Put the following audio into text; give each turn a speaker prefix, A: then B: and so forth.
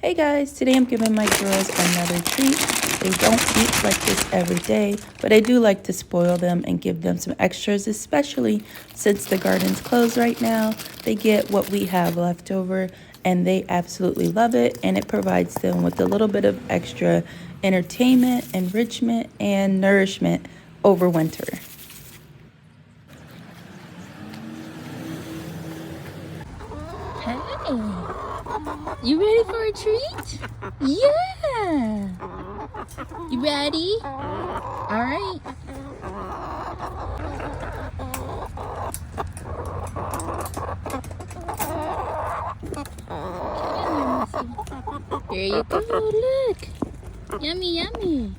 A: Hey guys, today I'm giving my girls another treat. They don't eat like this every day, but I do like to spoil them and give them some extras, especially since the garden's closed right now. They get what we have left over and they absolutely love it, and it provides them with a little bit of extra entertainment, enrichment, and nourishment over winter.
B: Hey, you ready for a treat? Yeah. You ready? All right. Here you go. Look. Yummy, yummy.